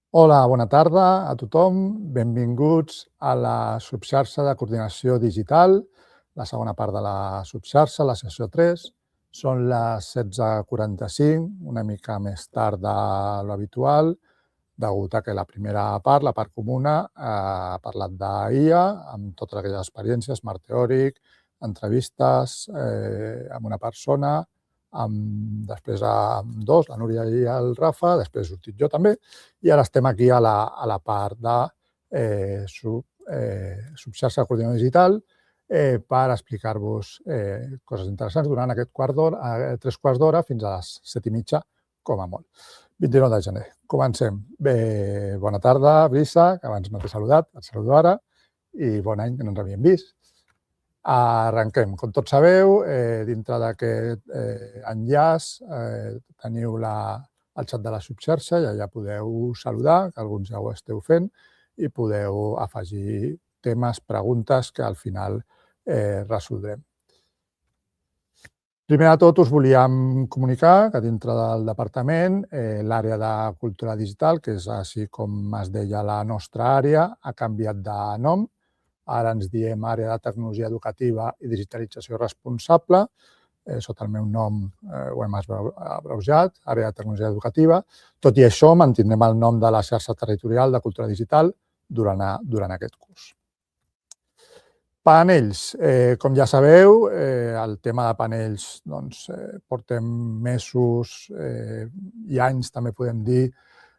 Hola, bona tarda a tothom. Benvinguts a la subxarxa de coordinació digital, la segona part de la subxarxa, la sessió 3. Són les 16:45, una mica més tard de l'habitual, degut a que la primera part, la part comuna, ha parlat d'IA, amb totes aquelles experiències, Smart Teòric, entrevistes amb una persona, després amb dos, la Núria i el Rafa, després he sortit jo també, i ara estem aquí a la part de subxarxa de coordinació digital per explicar-vos coses interessants durant aquest tres quarts d'hora fins a les 7:30, com a molt. 29 de gener. Comencem. Bé, bona tarda, Brisa, que abans no t'he saludat, et saludo ara, i bon any, que no ens havíem vist. Arrenquem. Com tots sabeu, dintre d'aquest enllaç teniu el xat de la subxarxa i allà podeu saludar, que alguns ja ho esteu fent, i podeu afegir temes, preguntes que al final resoldrem. Primer de tot us volíem comunicar que dintre del departament l'àrea de cultura digital, que és així com es deia la nostra àrea, ha canviat de nom. Ara ens diem àrea de tecnologia educativa i digitalització responsable. Sota el meu nom ho hem abreujat, àrea de tecnologia educativa. Tot i això, mantindrem el nom de la xarxa territorial de cultura digital durant aquest curs. Panells. Com ja sabeu, el tema de panells, portem mesos i anys, també podem dir,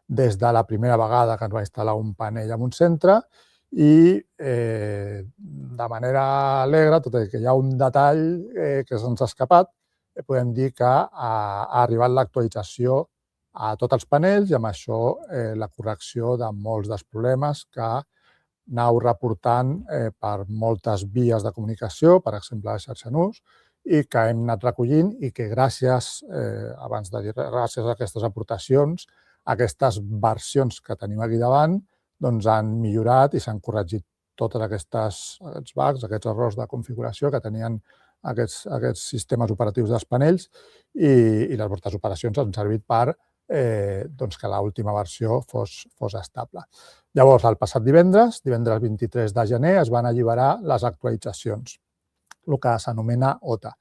des de la primera vegada que es va instal·lar un panell en un centre i de manera alegre, tot i que hi ha un detall que se'ns ha escapat, podem dir que ha arribat l'actualització a tots els panells i amb això la correcció de molts dels problemes que anau reportant per moltes vies de comunicació, per exemple, la xarxa NUS, i que hem anat recollint i que gràcies a aquestes aportacions, aquestes versions que tenim aquí davant, han millorat i s'han corregit tots aquests bugs, aquests errors de configuració que tenien aquests sistemes operatius dels panells i les vostres operacions han servit per que l'última versió fos estable. Llavors, el passat divendres 23 de gener, es van alliberar les actualitzacions, el que s'anomena OTA.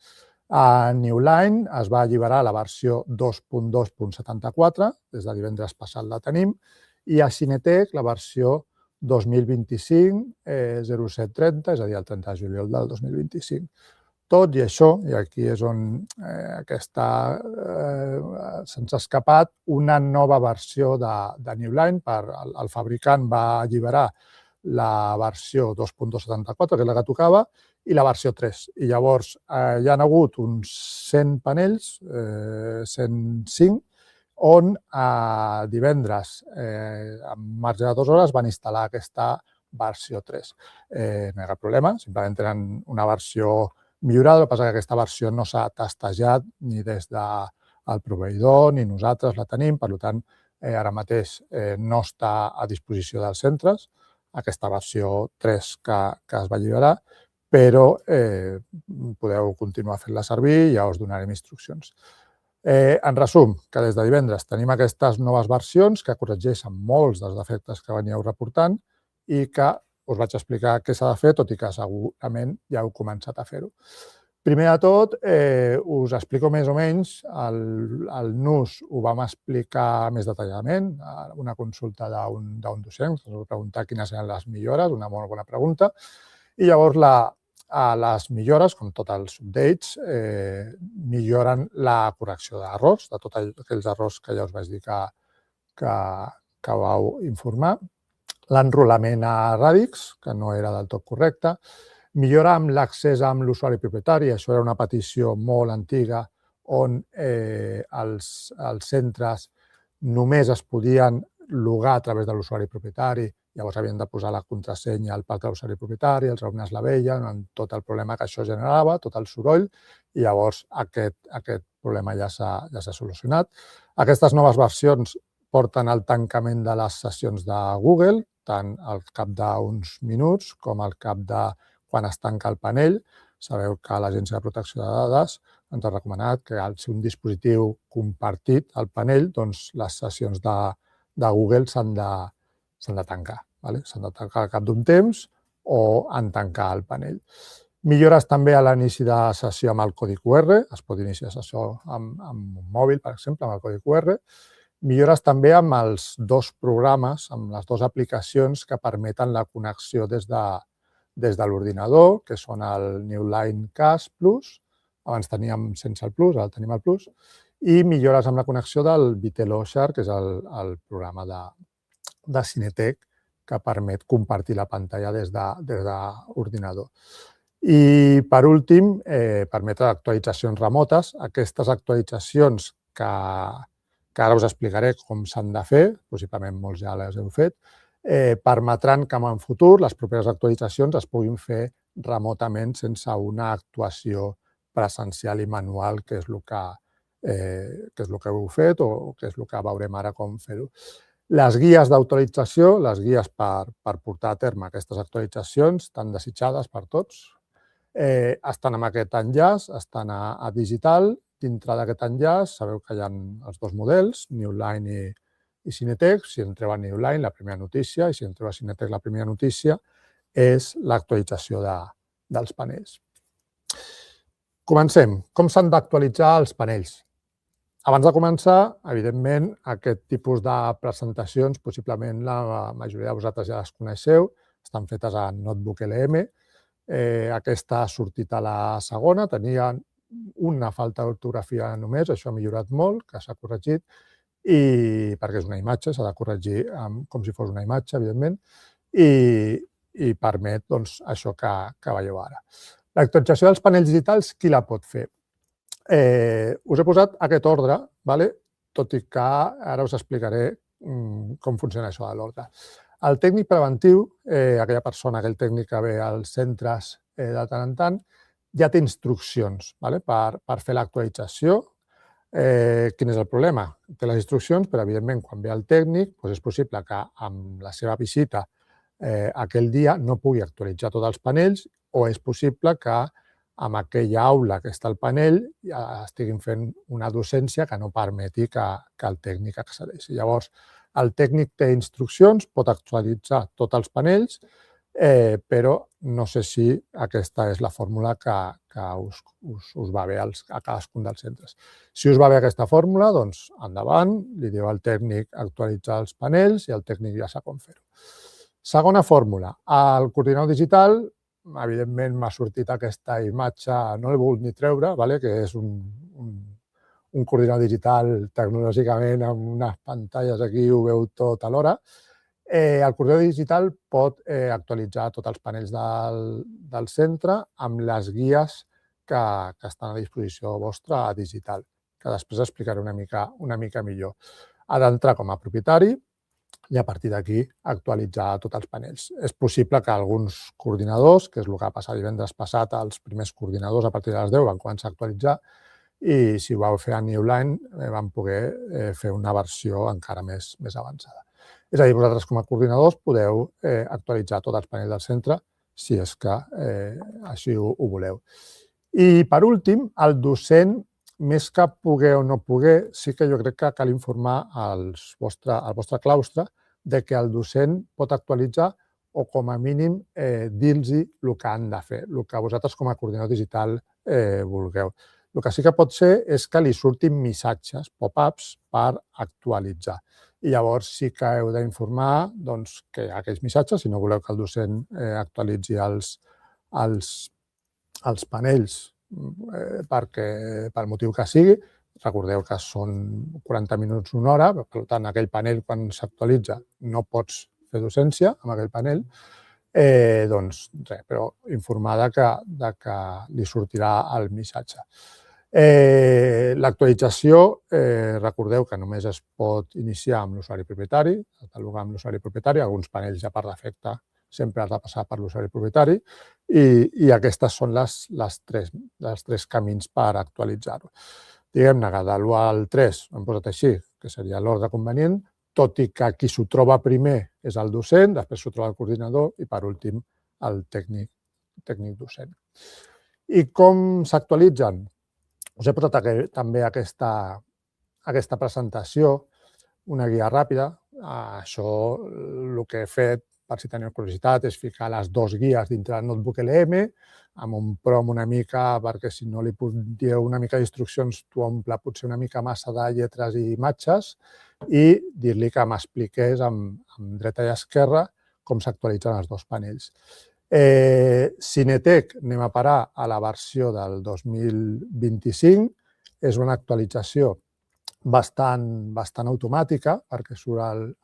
A Newline es va alliberar la versió 2.2.74, des de divendres passat la tenim, i a Cinetec la versió 2025-0730, és a dir, el 30 de juliol del 2025. Tot i això, i aquí és on se'ns ha escapat, una nova versió de Newline. El fabricant va alliberar la versió 2.274, que és la que tocava, i la versió 3. I llavors hi ha hagut uns 100 panells, 105, on divendres, en marge de 2 hores, van instal·lar aquesta versió 3. No hi ha cap problema, simplement tenen una versió millorada, el que passa que aquesta versió no s'ha testejat ni des del proveïdor ni nosaltres la tenim, per tant, ara mateix no està a disposició dels centres, aquesta versió 3 que es va alliberar, però podeu continuar fent-la servir i ja us donarem instruccions. En resum, que des de divendres tenim aquestes noves versions que corregeixen molts dels defectes que veníeu reportant i que us vaig explicar què s'ha de fer, tot i que segurament ja heu començat a fer-ho. Primer de tot, us explico més o menys, el NUS ho vam explicar més detalladament, una consulta d'un docent, ens va preguntar quines eren les millores, una molt bona pregunta, i llavors les millores, com tots els updates, milloren la correcció d'errors, de tots aquells errors que ja us vaig dir que vau informar. L'enrolament a Radix, que no era del tot correcte. Millora amb l'accés amb l'usuari propietari, això era una petició molt antiga on els centres només es podien logar a través de l'usuari propietari, llavors havien de posar la contrasenya al parc de l'usuari propietari, els alumnes la veien, amb tot el problema que això generava, tot el soroll, i llavors aquest problema ja s'ha solucionat. Aquestes noves versions porten al tancament de les sessions de Google, tant al cap d'uns minuts com al cap de quan es tanca el panell. Sabeu que l'Agència de Protecció de Dades ens ha recomanat que al ser un dispositiu compartit, el panell, les sessions de de Google s'han de tancar. S'han de tancar al cap d'un temps o en tancar el panell. Millores també a l'inici de sessió amb el codi QR, es pot iniciar sessió amb un mòbil, per exemple, amb el codi QR. Millores també amb els dos programes, amb les dues aplicacions que permeten la connexió des de l'ordinador, que són el Newline Cas Plus, abans teníem sense el Plus, ara tenim el Plus, i millores amb la connexió del Vitello Share, que és el programa de Cinetec que permet compartir la pantalla des d'ordinador. I, per últim, permetre actualitzacions remotes. Aquestes actualitzacions que ara us explicaré com s'han de fer, possiblement molts ja les heu fet, permetran que en el futur les properes actualitzacions es puguin fer remotament sense una actuació presencial i manual, que és el que heu fet o que és el que veurem ara com fer-ho. Les guies d'autorització, les guies per portar a terme aquestes actualitzacions, tan desitjades per tots, estan amb aquest enllaç, estan a digital. Dintre d'aquest enllaç sabeu que hi ha els dos models, Newline i Cinetec. Si entreu a Newline, la primera notícia, i si entreu a Cinetec, la primera notícia és l'actualització dels panells. Comencem. Com s'han d'actualitzar els panells? Abans de començar, evidentment, aquest tipus de presentacions, possiblement la majoria de vosaltres ja les coneixeu, estan fetes a Notebook LM. Aquesta ha sortit a la segona, tenia una falta d'ortografia només, això ha millorat molt, que s'ha corregit, i perquè és una imatge, s'ha de corregir com si fos una imatge, evidentment, i permet això que veieu ara. L'actualització dels panells digitals, qui la pot fer? Us he posat aquest ordre, tot i que ara us explicaré com funciona això de l'ordre. El tècnic preventiu, aquella persona, aquell tècnic que ve als centres de tant en tant, ja té instruccions per fer l'actualització. Quin és el problema? Té les instruccions, però evidentment quan ve el tècnic és possible que amb la seva visita aquell dia no pugui actualitzar tots els panells, o és possible que en aquella aula que està al panell estiguin fent una docència que no permeti que el tècnic accedeixi. Llavors, el tècnic té instruccions, pot actualitzar tots els panells, però no sé si aquesta és la fórmula que us va bé a cadascun dels centres. Si us va bé aquesta fórmula, doncs endavant, li diu al tècnic actualitzar els panells i el tècnic ja sap com fer-ho. Segona fórmula, el coordinador digital, evidentment m'ha sortit aquesta imatge, no l'he volgut ni treure, que és un coordinador digital tecnològicament amb unes pantalles aquí, ho veu tot alhora. El coordinador digital pot actualitzar tots els panells del centre amb les guies que estan a disposició vostra a digital, que després explicaré una mica millor. Ha d'entrar com a propietari i a partir d'aquí actualitzar tots els panells. És possible que alguns coordinadors, que és el que va passar divendres passat, els primers coordinadors a partir de les 10 van començar a actualitzar, i si ho vau fer a Newline van poder fer una versió encara més avançada. És a dir, vosaltres com a coordinadors podeu actualitzar tots els panells del centre si és que així ho voleu. I per últim, el docent, més que poder o no poder, sí que jo crec que cal informar al vostre claustre de que el docent pot actualitzar o com a mínim dir-los el que han de fer, el que vosaltres com a coordinador digital vulgueu. El que sí que pot ser és que li surtin missatges, pop-ups, per actualitzar. I llavors sí que heu d'informar que hi ha aquells missatges, si no voleu que el docent actualitzi els panells pel motiu que sigui. Recordeu que són 40 minuts, una hora, per tant, aquell panell, quan s'actualitza, no pots fer docència amb aquell panell, doncs res, però informar que li sortirà el missatge. L'actualització, recordeu que només es pot iniciar amb l'usuari propietari, catalogar amb l'usuari propietari, alguns panells ja per defecte sempre has de passar per l'usuari propietari, i aquestes són els tres camins per actualitzar-ho. Diguem-ne que de l'1 al 3 ho hem posat així, que seria l'ordre convenient, tot i que qui s'ho troba primer és el docent, després s'ho troba el coordinador i, per últim, el tècnic docent. I com s'actualitzen? Us he posat també aquesta presentació, una guia ràpida, Això el que he fet, per si teniu curiositat, és ficar les dues guies dintre del notebook LM, amb un prompt una mica, perquè si no li dieu una mica d'instruccions, t'ho omple potser una mica massa de lletres i imatges, i dir-li que m'expliqués amb dreta i esquerra com s'actualitzen els dos panells. Cinetec, anem a parar a la versió del 2025, és una actualització bastant automàtica, perquè surt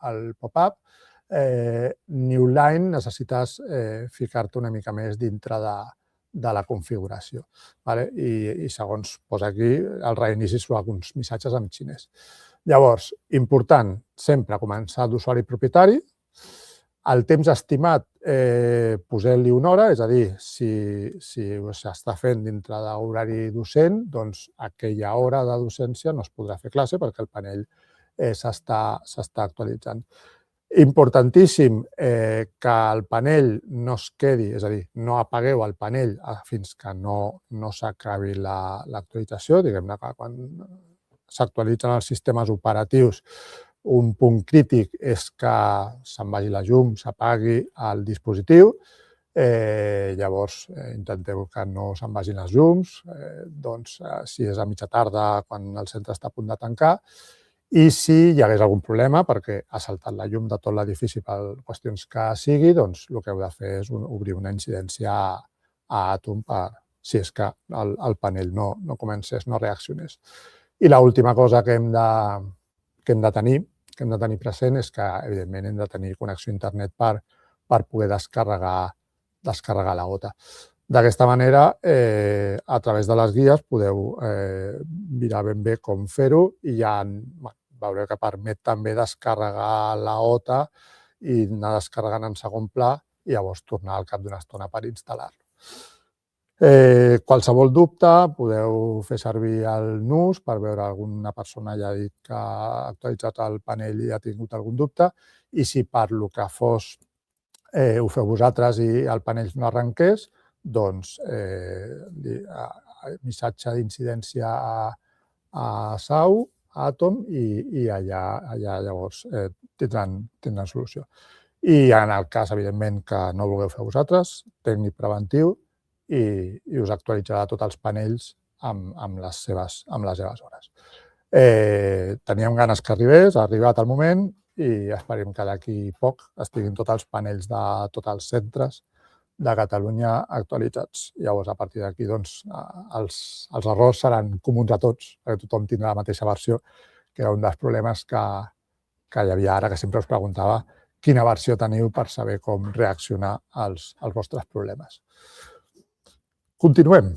el pop-up. New Line necessites ficar-te una mica més dintre de la configuració. I segons posa aquí, al reinici surt alguns missatges en xinès. Llavors, important, sempre començar d'usuari propietari. El temps estimat, posem-li una hora, és a dir, si s'està fent dintre d'horari docent, doncs aquella hora de docència no es podrà fer classe perquè el panell s'està actualitzant. Importantíssim que el panell no es quedi, és a dir, no apagueu el panell fins que no s'acabi l'actualització. Diguem-ne que quan s'actualitzen els sistemes operatius, un punt crític és que se'n vagi la llum, s'apagui el dispositiu. Llavors, intenteu que no se'n vagin les llums, doncs si és a mitja tarda, quan el centre està a punt de tancar, i si hi hagués algun problema, perquè ha saltat la llum de tot l'edifici per qüestions que sigui, doncs el que heu de fer és obrir una incidència a Atom per si és que el panell no comencés, no reaccionés. I l'última cosa que hem de tenir present és que, evidentment, hem de tenir connexió a internet per poder descarregar la gota. D'aquesta manera, a través de les guies, podeu mirar ben bé com fer-ho i ja veureu que permet també descarregar la gota i anar descarregant en segon pla i llavors tornar al cap d'una estona per instal·lar-lo. Qualsevol dubte, podeu fer servir el NUS per veure alguna persona ja ha dit que ha actualitzat el panell i ha tingut algun dubte, i si per lo que fos ho feu vosaltres i el panell no arrenqués, doncs missatge d'incidència a SAU, a Atom, i allà llavors tindran solució. I en el cas, evidentment, que no ho vulgueu fer vosaltres, tècnic preventiu, i us actualitzarà tots els panells amb les seves hores. Teníem ganes que arribés, ha arribat el moment i esperem que d'aquí poc estiguin tots els panells de tots els centres de Catalunya actualitzats. Llavors, a partir d'aquí, els errors seran comuns a tots, perquè tothom tindrà la mateixa versió, que era un dels problemes que hi havia ara, que sempre us preguntava quina versió teniu per saber com reaccionar als vostres problemes. Continuem.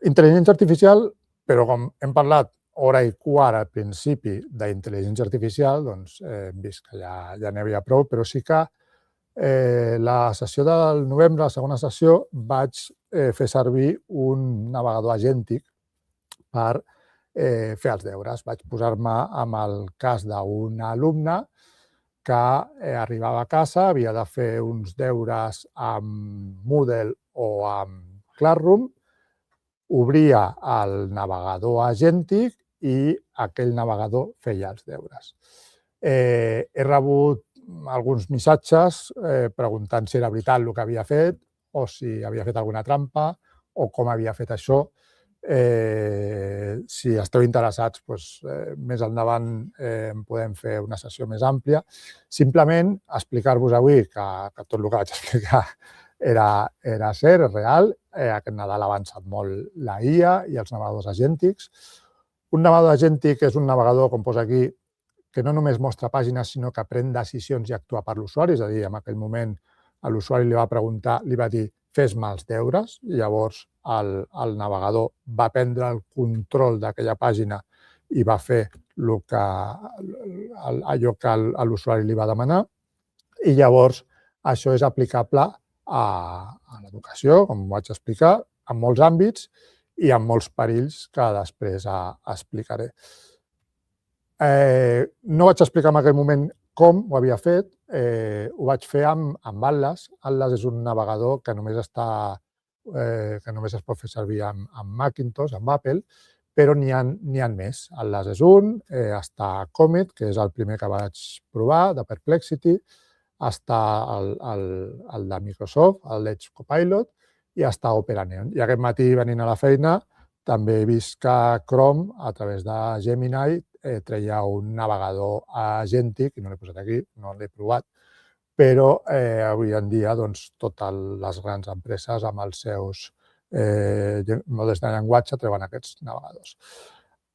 Intel·ligència artificial, però com hem parlat hora i quart al principi d'intel·ligència artificial, doncs hem vist que ja n'hi havia prou, però sí que la sessió del novembre, la segona sessió, vaig fer servir un navegador agèntic per fer els deures. Vaig posar-me amb el cas d'un alumne que arribava a casa, havia de fer uns deures amb Moodle o amb Classroom, obria el navegador agèntic i aquell navegador feia els deures. He rebut alguns missatges preguntant si era veritat el que havia fet o si havia fet alguna trampa o com havia fet això. Si esteu interessats, més endavant podem fer una sessió més àmplia. Simplement explicar-vos avui que tot el que vaig explicar era cert, és real. Aquest Nadal ha avançat molt la IA i els navegadors agèntics. Un navegador agèntic és un navegador, com posa aquí, que no només mostra pàgines, sinó que pren decisions i actua per l'usuari. És a dir, en aquell moment l'usuari li va preguntar, li va dir fes-me els deures, i llavors el navegador va prendre el control d'aquella pàgina i va fer allò que l'usuari li va demanar. I llavors això és aplicable a l'educació, com vaig explicar, en molts àmbits i amb molts perills que després explicaré. No vaig explicar en aquell moment com ho havia fet, ho vaig fer amb Atlas. Atlas és un navegador que només es pot fer servir amb Macintosh, amb Apple, però n'hi ha més. El LAS és un, està Comet, que és el primer que vaig provar, de Perplexity, està el de Microsoft, l'Edge Copilot, i està Opera Neon. I aquest matí, venint a la feina, també he vist que Chrome, a través de Gemini, treia un navegador agèntic, i no l'he posat aquí, no l'he provat, però avui en dia totes les grans empreses amb els seus models de llenguatge treuen aquests navegadors.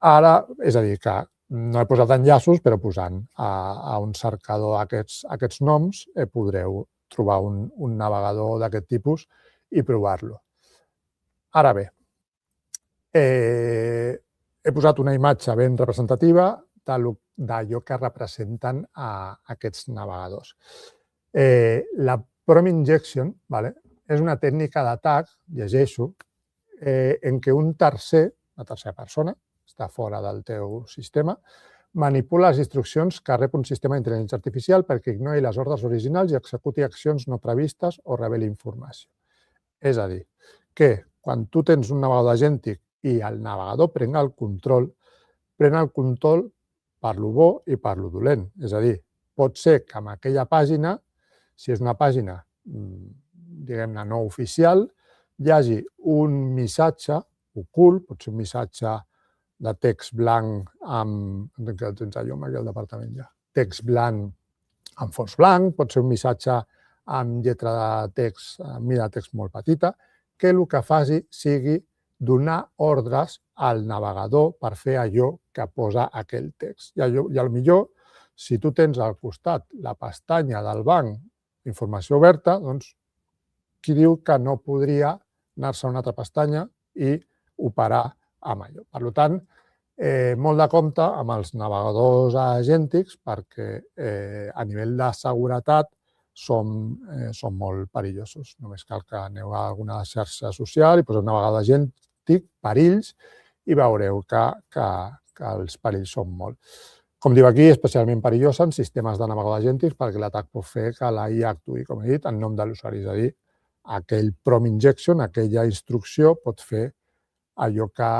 Ara, és a dir, que no he posat enllaços, però posant a un cercador aquests noms podreu trobar un navegador d'aquest tipus i provar-lo. Ara bé, he posat una imatge ben representativa d'allò que representen aquests navegadors. La Prompt Injection és una tècnica d'atac, llegeixo, en què una tercera persona, està fora del teu sistema, manipula les instruccions que rep un sistema d'intel·ligència artificial perquè ignori les ordres originals i executi accions no previstes o reveli informació. És a dir, que quan tu tens un navegador agèntic i el navegador pren el control per lo bo i per lo dolent. És a dir, pot ser que en aquella pàgina, si és una pàgina, diguem-ne, no oficial, hi hagi un missatge ocult, pot ser un missatge de text blanc amb... Entenc que el tens allò aquí al departament ja. Text blanc amb fons blanc, pot ser un missatge amb lletra de text, mida de text molt petita, que el que faci sigui donar ordres al navegador per fer allò que posa aquell text. I potser, si tu tens al costat la pestanya del banc informació oberta, doncs qui diu que no podria anar-se a una altra pestanya i operar amb allò. Per tant, molt de compte amb els navegadors agèntics perquè a nivell de seguretat són molt perillosos. Només cal que aneu a alguna xarxa social i poseu un navegador agèntic, perills, i veureu que els perills són molt. Com diu aquí, especialment perillós en sistemes de navegador agèntics perquè l'atac pot fer que la IA actuï, com he dit, en nom de l'usuari. És a dir, aquell prompt injection, aquella instrucció, pot fer allò que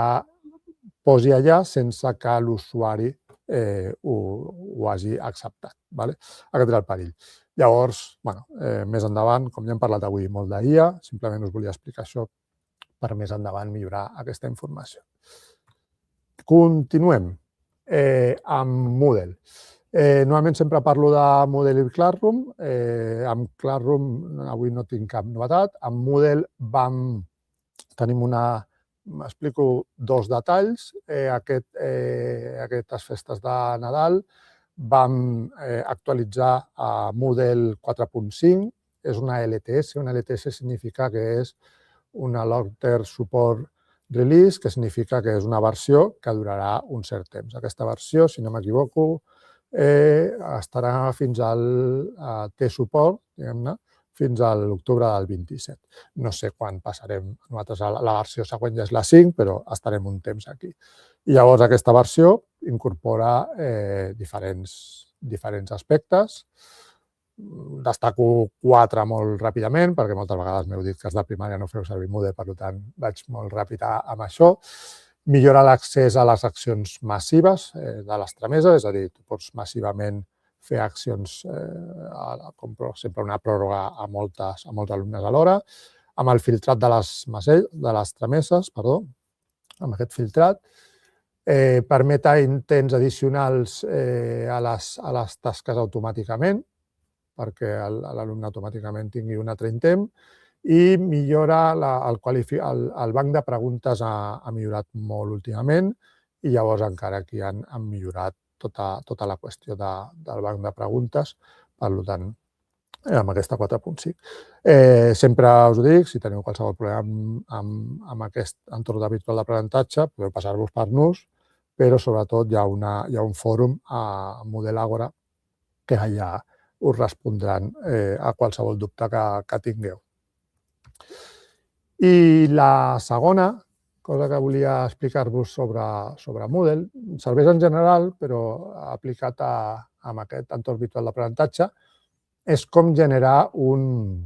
posi allà sense que l'usuari ho hagi acceptat. Aquest és el perill. Llavors, més endavant, com ja hem parlat avui molt d'IA, simplement us volia explicar això per més endavant millorar aquesta informació. Continuem amb Moodle. Normalment sempre parlo de Moodle i Classroom. Amb Classroom avui no tinc cap novetat. Amb Moodle tenim explico dos detalls. Aquestes festes de Nadal vam actualitzar a Moodle 4.5. És una LTS. Una LTS significa que és una Long-Term Support Release, que significa que és una versió que durarà un cert temps. Aquesta versió, si no m'equivoco, estarà fins al T-Support, diguem-ne, fins a l'octubre del 27. No sé quan passarem. Nosaltres la versió següent ja és la 5, però estarem un temps aquí. I llavors aquesta versió incorpora diferents aspectes. Destaco 4 molt ràpidament, perquè moltes vegades m'heu dit que els de primària no feu servir Moodle, per tant vaig molt ràpid amb això. Millora l'accés a les accions massives de les trameses, és a dir, tu pots massivament fer accions, com per exemple una pròrroga a molts alumnes alhora, amb el filtrat de les trameses, amb aquest filtrat. Permet intents addicionals a les tasques automàticament, perquè l'alumne automàticament tingui un altre intent, i millora el banc de preguntes ha millorat molt últimament, i llavors encara aquí han millorat tota la qüestió del banc de preguntes, per tant, amb aquesta 4.5. Sempre us ho dic, si teniu qualsevol problema amb aquest entorn virtual d'aprenentatge, podeu passar-vos per NUS, però sobretot hi ha un fòrum a Moodle Agora que allà us respondran a qualsevol dubte que tingueu. I la segona cosa que volia explicar-vos sobre Moodle, serveix en general, però aplicat a aquest entorn virtual d'aprenentatge, és com generar un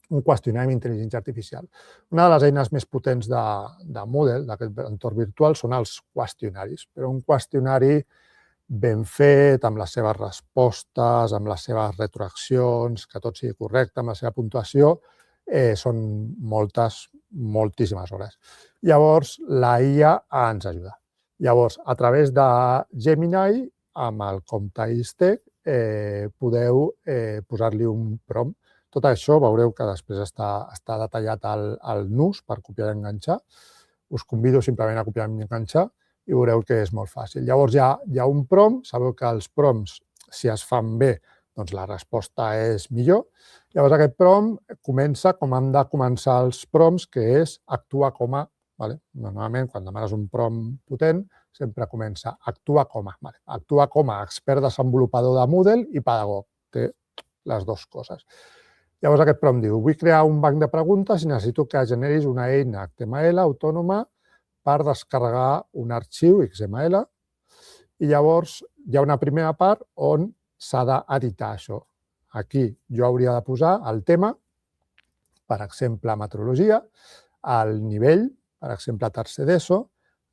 un qüestionari amb intel·ligència artificial. Una de les eines més potents de Moodle, d'aquest entorn virtual, són els qüestionaris, però un qüestionari ben fet, amb les seves respostes, amb les seves retroaccions, que tot sigui correcte, amb la seva puntuació, són moltíssimes hores. Llavors, la IA ens ajuda. Llavors, a través de Gemini, amb el compte Istec, podeu posar-li un prompt. Tot això veureu que després està detallat al nus per copiar i enganxar. Us convido simplement a copiar i enganxar i veureu que és molt fàcil. Llavors hi ha un prompt, sabeu que els prompts, si es fan bé, doncs la resposta és millor. Llavors aquest prompt comença com han de començar els prompts, que és actua com a. Normalment, quan demanes un prompt potent, sempre comença actua com a. Actua com a expert desenvolupador de Moodle i pedagog. Té les dues coses. Llavors aquest prompt diu, vull crear un banc de preguntes i necessito que generis una eina HTML autònoma per descarregar un arxiu XML i llavors hi ha una primera part on s'ha d'editar això. Aquí jo hauria de posar el tema, per exemple, meteorologia, el nivell, per exemple, tercer d'ESO,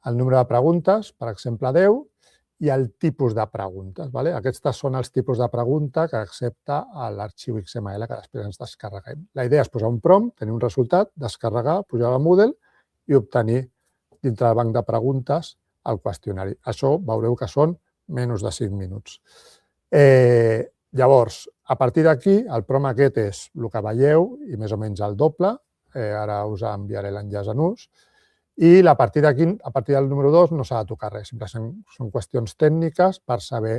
el número de preguntes, per exemple, 10, i el tipus de preguntes. Aquests són els tipus de pregunta que accepta l'arxiu XML que després ens descarreguem. La idea és posar un prompt, tenir un resultat, descarregar, pujar a Moodle i obtenir dintre del banc de preguntes el qüestionari. Això veureu que són menys de 5 minuts. Llavors, a partir d'aquí, el prompt aquest és el que veieu i més o menys el doble. Ara us enviaré l'enllaç en ús. I a partir d'aquí, a partir del número 2, no s'ha de tocar res. Són qüestions tècniques per saber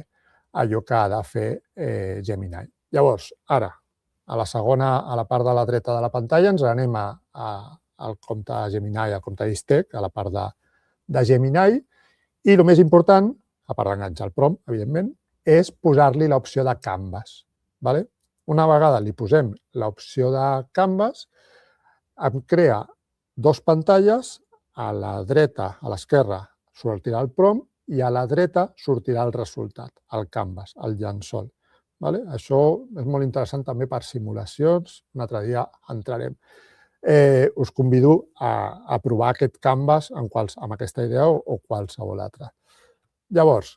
allò que ha de fer Gemini. Llavors, ara, a la part de la dreta de la pantalla, ens anem al compte de Gemini, al compte d'Istec, a la part de Gemini, i el més important, a part d'enganxar el prompt, evidentment, és posar-li l'opció de Canvas. Una vegada li posem l'opció de Canvas, em crea dues pantalles. A la dreta, a l'esquerra, sortirà el prompt i a la dreta sortirà el resultat, el canvas, el llençol. Això és molt interessant també per simulacions, un altre dia entrarem. Us convido a provar aquest canvas amb aquesta idea o qualsevol altra. Llavors,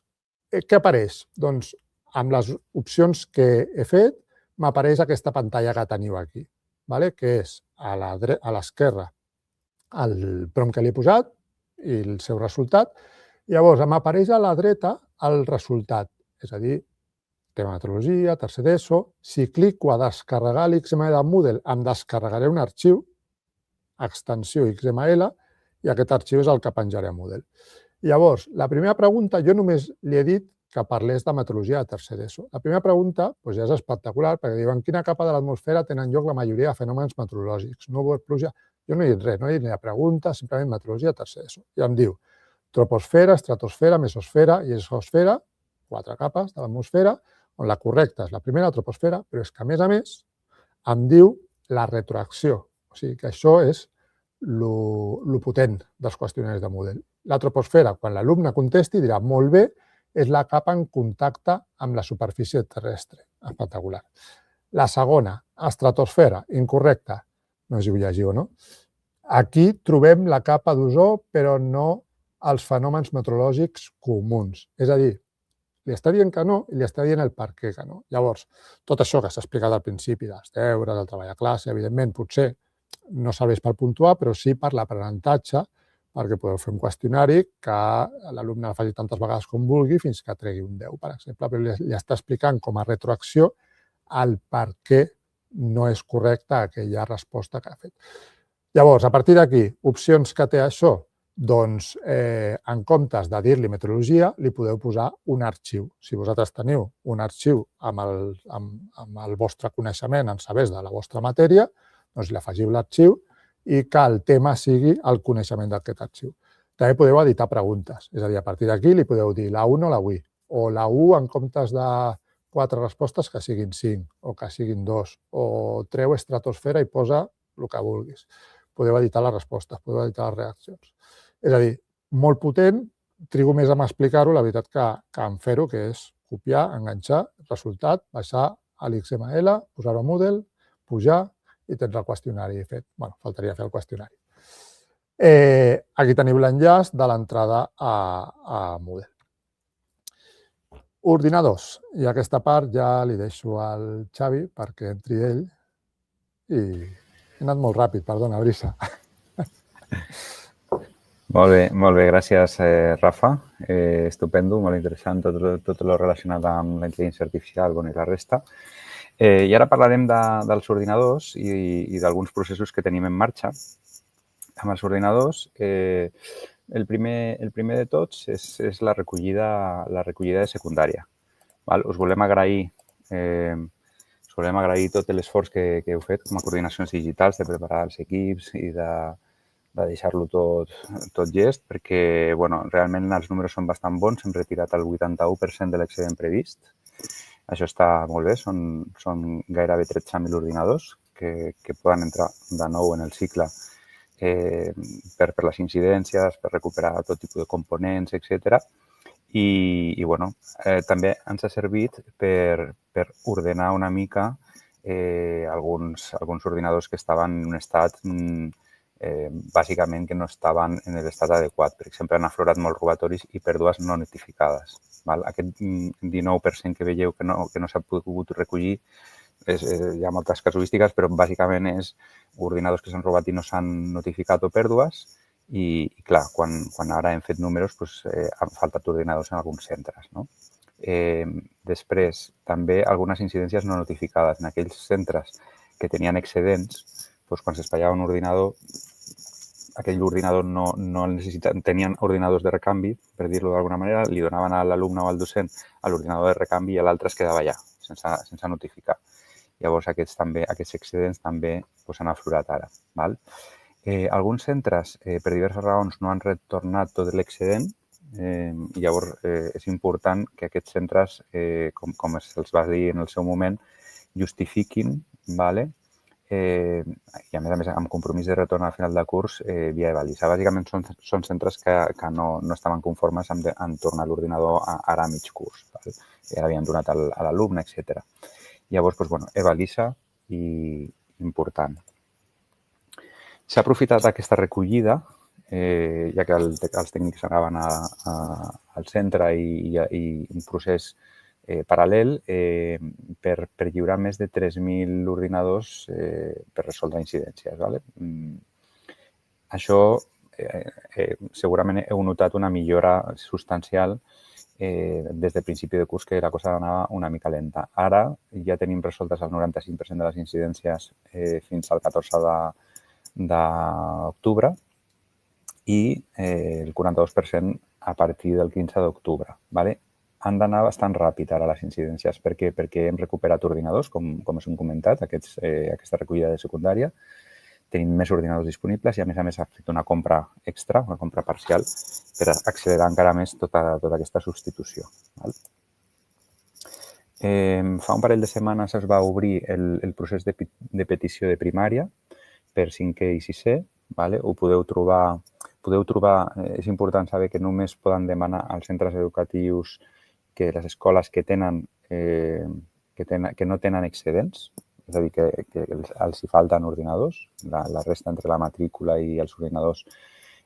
què apareix? Doncs amb les opcions que he fet m'apareix aquesta pantalla que teniu aquí, que és a l'esquerra el prompt que li he posat i el seu resultat. Llavors, m'apareix a la dreta el resultat, és a dir, tema meteorologia, tercer d'ESO. Si clico a descarregar l'XML de Moodle, em descarregaré un arxiu, extensió XML, i aquest arxiu és el que penjaré a Moodle. Llavors, la primera pregunta, jo només li he dit que parlés de meteorologia de tercer d'ESO. La primera pregunta ja és espectacular, perquè diu en quina capa de l'atmosfera tenen lloc la majoria de fenòmens meteorològics. Núvols, pluja. Jo no he dit res, no he dit ni la pregunta, simplement meteorologia de tercer d'ESO. I em diu troposfera, estratosfera, mesosfera i exosfera, 4 capes de l'atmosfera, on la correcta és la primera, troposfera, però és que, a més, em diu la retroacció. O sigui que això és lo potent dels qüestionaris de Moodle. La troposfera, quan l'alumne contesti, dirà molt bé, és la capa en contacte amb la superfície terrestre. Espectacular. La segona, estratosfera, incorrecta. No sé si ho llegiu o no. Aquí trobem la capa d'ozó, però no els fenòmens meteorològics comuns. És a dir, li està dient que no i li està dient el per què que no. Llavors, tot això que s'ha explicat al principi, dels deures, del treball a classe, evidentment, potser no serveix per puntuar, però sí per l'aprenentatge, perquè podeu fer un qüestionari que l'alumne el faci tantes vegades com vulgui fins que tregui un 10, per exemple, però li està explicant com a retroacció el per què no és correcta aquella resposta que ha fet. Llavors, a partir d'aquí, opcions que té això, doncs en comptes de dir-li meteorologia, li podeu posar un arxiu. Si vosaltres teniu un arxiu amb el vostre coneixement en sabers de la vostra matèria, doncs li afegiu l'arxiu i que el tema sigui el coneixement d'aquest arxiu. També podeu editar preguntes, és a dir, a partir d'aquí li podeu dir la 1 o la 8, o la 1 en comptes de 4 respostes que siguin 5, o que siguin 2, o treu estratosfera i posa el que vulguis. Podeu editar les respostes, podeu editar les reaccions. És a dir, molt potent, trigo més en explicar-ho, la veritat que en fer-ho, que és copiar, enganxar, resultat, baixar a l'XML, posar-ho a Moodle, pujar i tens el qüestionari fet. Bé, faltaria fer el qüestionari. Aquí teniu l'enllaç de l'entrada a Moodle. Ordinadors. I aquesta part ja li deixo al Xavi perquè entri ell. I he anat molt ràpid, perdona, Brisa. Molt bé, gràcies, Rafa. Estupendo, molt interessant tot el relacionat amb la intel·ligència artificial i la resta. I ara parlarem dels ordinadors i d'alguns processos que tenim en marxa. Amb els ordinadors, el primer de tots és la recollida de secundària. Us volem agrair tot l'esforç que heu fet com a coordinacions digitals de preparar els equips i de deixar-lo tot llest, perquè realment els números són bastant bons. Hem retirat el 81% de l'excedent previst. Això està molt bé, són gairebé 13.000 ordinadors que poden entrar de nou en el cicle per les incidències, per recuperar tot tipus de components, etc. I també ens ha servit per ordenar una mica alguns ordinadors que estaven en un estat bàsicament que no estaven en l'estat adequat. Per exemple, han aflorat molts robatoris i pèrdues no notificades. Aquest 19% que veieu que no s'ha pogut recollir, hi ha moltes casuístiques, però bàsicament és ordinadors que s'han robat i no s'han notificat o pèrdues. I clar, quan ara hem fet números, han faltat ordinadors en alguns centres. Després, també algunes incidències no notificades. En aquells centres que tenien excedents, quan s'espaiava un ordinador, aquell ordinador no necessitava, tenien ordinadors de recanvi, per dir-ho d'alguna manera, li donaven a l'alumne o al docent l'ordinador de recanvi i l'altre es quedava allà, sense notificar. Llavors, aquests excedents també s'han aflorat ara. Alguns centres, per diverses raons, no han retornat tot l'excedent. Llavors, és important que aquests centres, com se'ls va dir en el seu moment, justifiquin, i a més amb compromís de retorn al final de curs via Evalisa. Bàsicament són centres que no estaven conformes en tornar l'ordinador ara a mig curs. Ja l'havien donat a l'alumne, etc. Llavors, Evalisa i important. S'ha aprofitat aquesta recollida, ja que els tècnics anaven al centre i un procés paral·lel per lliurar més de 3.000 ordinadors per resoldre incidències. Això segurament heu notat una millora substancial des del principi de curs, que la cosa anava una mica lenta. Ara ja tenim resoltes el 95% de les incidències fins al 14 d'octubre i el 42% a partir del 15 d'octubre. Han d'anar bastant ràpid ara les incidències. Per què? Perquè hem recuperat ordinadors, com us hem comentat, aquesta recollida de secundària. Tenim més ordinadors disponibles i, a més, ha fet una compra extra, una compra parcial, per accelerar encara més tota aquesta substitució. Fa un parell de setmanes es va obrir el procés de petició de primària per 5è i 6è. Ho podeu trobar, és important saber que només poden demanar als centres educatius que les escoles que no tenen excedents, és a dir, que els hi falten ordinadors, la resta entre la matrícula i els ordinadors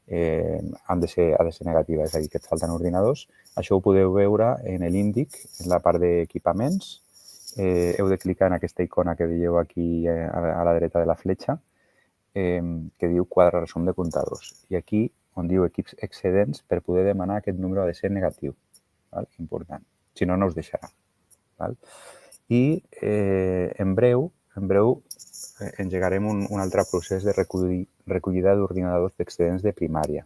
ha de ser negativa, és a dir, que et falten ordinadors. Això ho podeu veure en l'índic, en la part d'equipaments. Heu de clicar en aquesta icona que veieu aquí a la dreta de la fletxa, que diu quadre resum de comptadors. I aquí, on diu equips excedents, per poder demanar aquest número ha de ser negatiu. Important. Si no, no us deixarà. I en breu engegarem un altre procés de recollida d'ordinadors d'excedents de primària.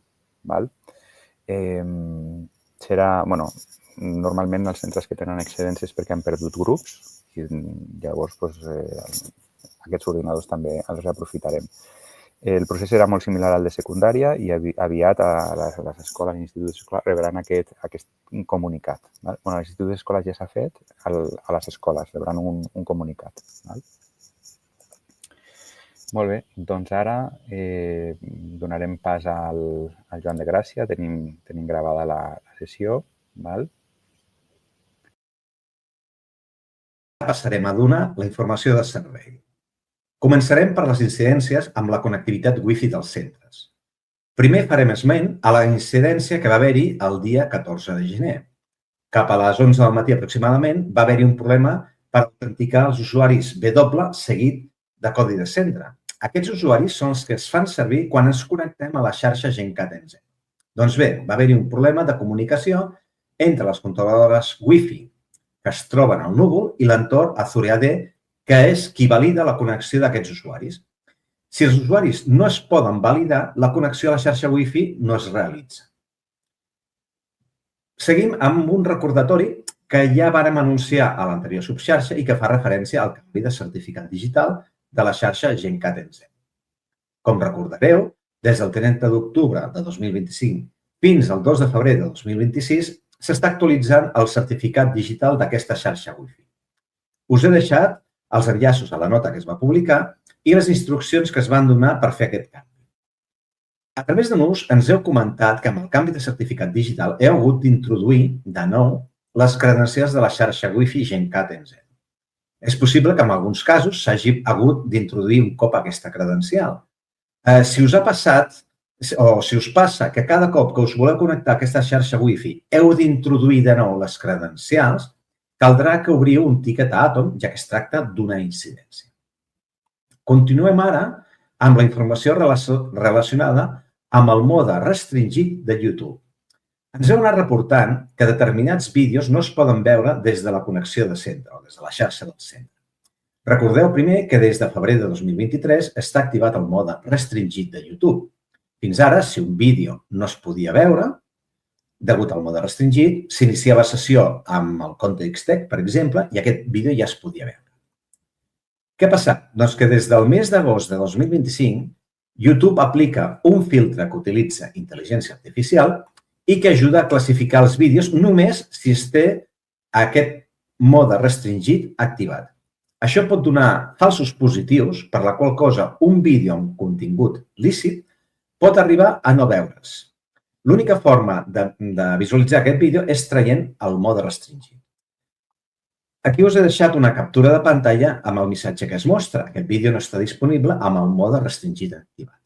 Normalment els centres que tenen excedents és perquè han perdut grups i llavors aquests ordinadors també els aprofitarem. El procés serà molt similar al de secundària i aviat les escoles i instituts escolars rebran aquest comunicat. A les instituts escolars ja s'ha fet, a les escoles rebran un comunicat. Molt bé, doncs ara donarem pas al Joan de Gràcia. Tenim gravada la sessió. Passarem a donar la informació de servei. Començarem per les incidències amb la connectivitat Wi-Fi dels centres. Primer farem esment a la incidència que va haver-hi el dia 14 de gener. Cap a les 11 del matí aproximadament va haver-hi un problema per autenticar els usuaris W seguit de codi de centre. Aquests usuaris són els que es fan servir quan ens connectem a la xarxa GenCat NZ. Doncs bé, va haver-hi un problema de comunicació entre les controladores Wi-Fi que es troben al núvol i l'entorn Azure AD, que és qui valida la connexió d'aquests usuaris. Si els usuaris no es poden validar, la connexió a la xarxa Wi-Fi no es realitza. Seguim amb un recordatori que ja vàrem anunciar a l'anterior subxarxa i que fa referència al canvi de certificat digital de la xarxa GenCat NZ. Com recordareu, des del 30 d'octubre de 2025 fins al 2 de febrer de 2026 s'està actualitzant el certificat digital d'aquesta xarxa Wi-Fi. Us he deixat els enllaços a la nota que es va publicar i les instruccions que es van donar per fer aquest canvi. A través de NUS ens heu comentat que amb el canvi de certificat digital heu hagut d'introduir de nou les credencials de la xarxa Wi-Fi GenCat NZ. És possible que en alguns casos s'hagi hagut d'introduir un cop aquesta credencial. Si us ha passat o si us passa que cada cop que us voleu connectar a aquesta xarxa Wi-Fi heu d'introduir de nou les credencials, caldrà que obriu un tiquet a Atom, ja que es tracta d'una incidència. Continuem ara amb la informació relacionada amb el mode restringit de YouTube. Ens heu anat reportant que determinats vídeos no es poden veure des de la connexió de centre o des de la xarxa del centre. Recordeu primer que des de febrer de 2023 està activat el mode restringit de YouTube. Fins ara, si un vídeo no es podia veure, degut al mode restringit, s'iniciava sessió amb el compte Xtech, per exemple, i aquest vídeo ja es podia veure. Què ha passat? Doncs que des del mes d'agost de 2025, YouTube aplica un filtre que utilitza intel·ligència artificial i que ajuda a classificar els vídeos només si es té aquest mode restringit activat. Això pot donar falsos positius, per la qual cosa un vídeo amb contingut lícit pot arribar a no veure's. L'única forma de visualitzar aquest vídeo és traient el mode restringit. Aquí us he deixat una captura de pantalla amb el missatge que es mostra. Aquest vídeo no està disponible amb el mode restringit activat.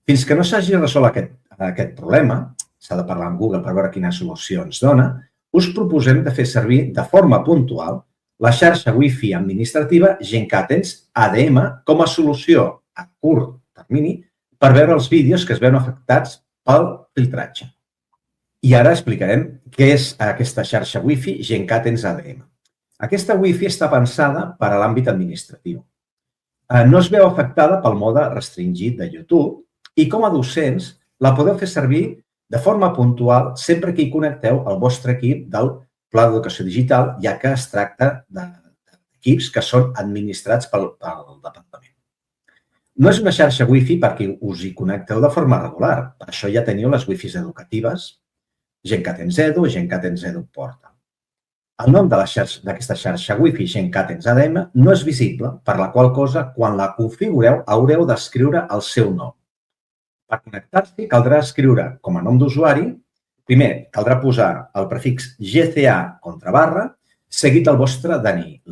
Fins que no s'hagi resolt aquest problema, s'ha de parlar amb Google per veure quina solució ens dona, us proposem de fer servir de forma puntual la xarxa Wi-Fi administrativa GenCat NZ ADM com a solució a curt termini per veure els vídeos que es veuen afectats pel filtratge. I ara explicarem què és aquesta xarxa Wi-Fi GenCat NZ ADM. Aquesta Wi-Fi està pensada per a l'àmbit administratiu. No es veu afectada pel mode restringit de YouTube i com a docents la podeu fer servir de forma puntual sempre que hi connecteu el vostre equip del Pla d'Educació Digital, ja que es tracta d'equips que són administrats pel departament. No és una xarxa Wi-Fi perquè us hi connecteu de forma regular. Per això ja teniu les Wi-Fis educatives, GenCat NZ Edu, GenCat NZ Edu Portal. El nom d'aquesta xarxa Wi-Fi GenCat NZ ADM no és visible, per la qual cosa, quan la configureu, haureu d'escriure el seu nom. Per connectar-s'hi caldrà escriure com a nom d'usuari, primer caldrà posar el prefix GCA contrabarra, seguit el vostre DNI i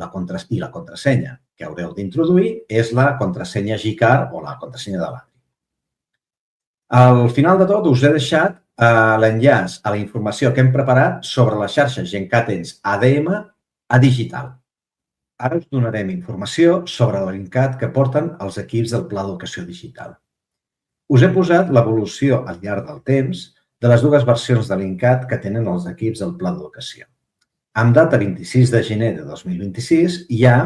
la contrasenya que haureu d'introduir és la contrasenya GCAR o la contrasenya de l'ADRI. Al final de tot us he deixat l'enllaç a la informació que hem preparat sobre la xarxa GenCat NZ ADM a digital. Ara us donarem informació sobre l'ENCAT que porten els equips del Pla d'Educació Digital. Us he posat l'evolució al llarg del temps de les dues versions de l'ENCAT que tenen els equips del Pla d'Educació. Amb data 26 de gener de 2026 hi ha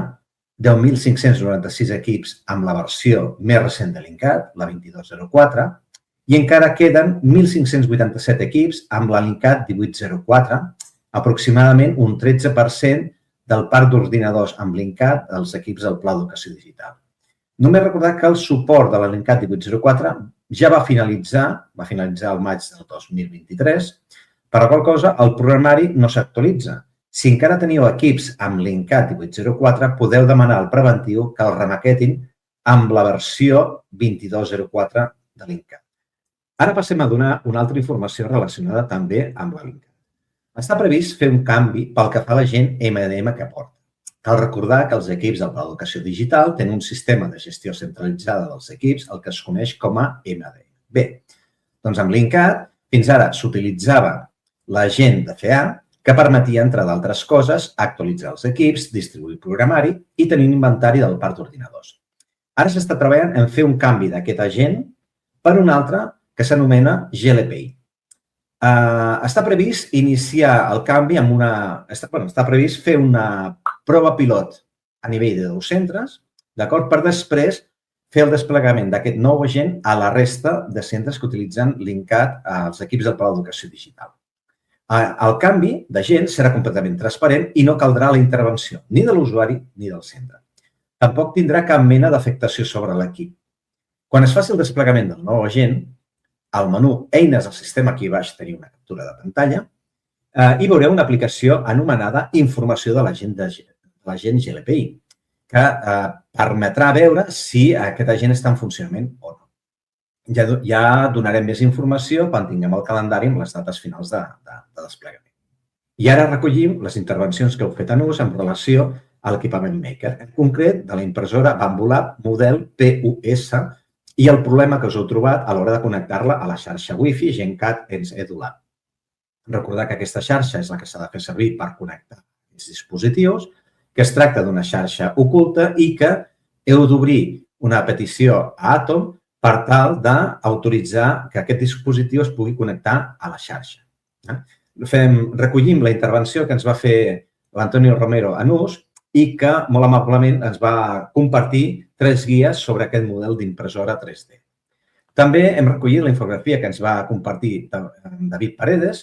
10.596 equips amb la versió més recent de l'ENCAT, la 2204, i encara queden 1.587 equips amb la l'ENCAT 1804, aproximadament un 13% del parc d'ordinadors amb l'ENCAT dels equips del Pla d'Educació Digital. Només recordar que el suport de la l'ENCAT 1804 ja va finalitzar al maig del 2023, per la qual cosa el programari no s'actualitza. Si encara teniu equips amb l'ENCAT 1804, podeu demanar al preventiu que el remaquetin amb la versió 2204 de l'ENCAT. Ara passem a donar una altra informació relacionada també amb l'ENCAT. Està previst fer un canvi pel que fa a l'agent MDM que porta. Cal recordar que els equips del Pla d'Educació Digital tenen un sistema de gestió centralitzada dels equips, el que es coneix com a MD. Bé, doncs amb l'INCAT fins ara s'utilitzava l'agent de FEA, que permetia, entre d'altres coses, actualitzar els equips, distribuir programari i tenir un inventari del parc d'ordinadors. Ara s'està treballant en fer un canvi d'aquest agent per un altre que s'anomena GLPI. Està previst iniciar el canvi amb està previst fer una prova pilot a nivell de 2 centres, d'acord, per després fer el desplegament d'aquest nou agent a la resta de centres que utilitzen l'INCAT als equips del Pla d'Educació Digital. El canvi d'agent serà completament transparent i no caldrà la intervenció ni de l'usuari ni del centre. Tampoc tindrà cap mena d'afectació sobre l'equip. Quan es faci el desplegament del nou agent, al menú Eines del sistema, aquí baix teniu una captura de pantalla, hi veureu una aplicació anomenada Informació de l'agent GLPI, que permetrà veure si aquest agent està en funcionament o no. Ja donarem més informació quan tinguem el calendari amb les dates finals de desplegament. I ara recollim les intervencions que heu fet en ús en relació a l'equipament Maker, en concret de la impressora Bambolab model PUS i el problema que us heu trobat a l'hora de connectar-la a la xarxa Wi-Fi GenCat ENS EduLab. Recordar que aquesta xarxa és la que s'ha de fer servir per connectar aquests dispositius, que es tracta d'una xarxa oculta i que heu d'obrir una petició a Atom per tal d'autoritzar que aquest dispositiu es pugui connectar a la xarxa. Recollim la intervenció que ens va fer l'Antonio Romero en ús i que molt amablement ens va compartir 3 guies sobre aquest model d'impressora 3D. També hem recollit la infografia que ens va compartir David Paredes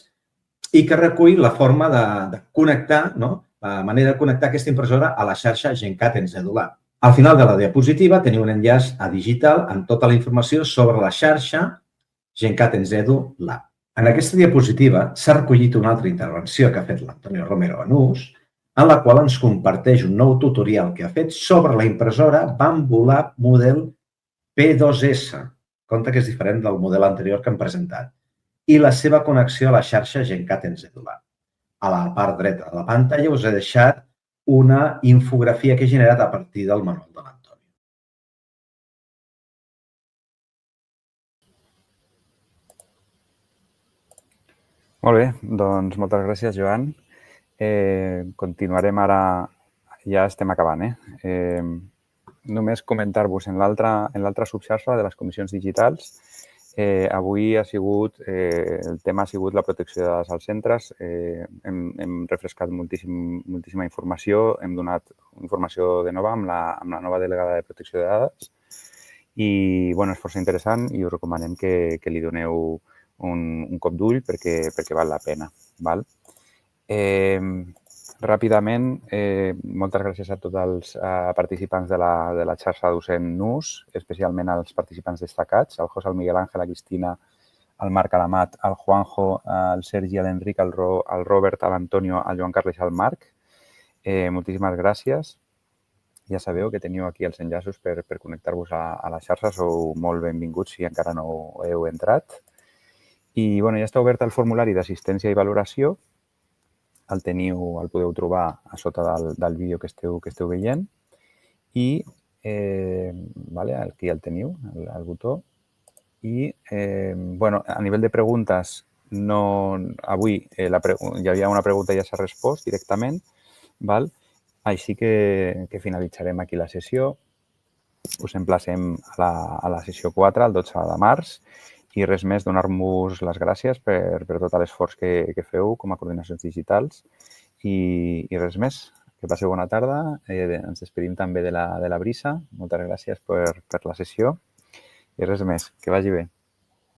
i que recull la forma de connectar, la manera de connectar aquesta impressora a la xarxa GenCat ENS EduLab. Al final de la diapositiva teniu un enllaç a digital amb tota la informació sobre la xarxa GenCat ENS EduLab. En aquesta diapositiva s'ha recollit una altra intervenció que ha fet l'Antonio Romero en ús, en la qual ens comparteix un nou tutorial que ha fet sobre la impressora Bambolab model P2S, compte que és diferent del model anterior que hem presentat, i la seva connexió a la xarxa GenCat ENS EduLab. A la part dreta de la pantalla us he deixat una infografia que he generat a partir del manual de l'Antonio. Molt bé, doncs moltes gràcies, Joan. Continuarem ara, ja estem acabant. Només comentar-vos en l'altra subxarxa de les comissions digitals. Avui el tema ha sigut la protecció de dades als centres. Hem refrescat moltíssima informació, hem donat informació de nova amb la nova delegada de protecció de dades i és força interessant i us recomanem que li doneu un cop d'ull perquè val la pena. Ràpidament, moltes gràcies a tots els participants de la xarxa docent NUS, especialment als participants destacats, al José, al Miguel Ángel, a Cristina, al Marc, a l'Amat, al Juanjo, al Sergi, a l'Enric, al Robert, a l'Antonio, al Joan Carles i al Marc. Moltíssimes gràcies. Ja sabeu que teniu aquí els enllaços per connectar-vos a la xarxa. Sou molt benvinguts si encara no heu entrat. I ja està obert el formulari d'assistència i valoració. El podeu trobar a sota del vídeo que esteu veient. I aquí el teniu, el botó. I, a nivell de preguntes, avui hi havia una pregunta i ja s'ha respost directament. Així que finalitzarem aquí la sessió. Us emplacem a la sessió 4, el 12 de març. I res més, donar-vos les gràcies per tot l'esforç que feu com a coordinacions digitals. I res més, que passeu bona tarda. Ens despedim també de la Brisa. Moltes gràcies per la sessió. I res més, que vagi bé.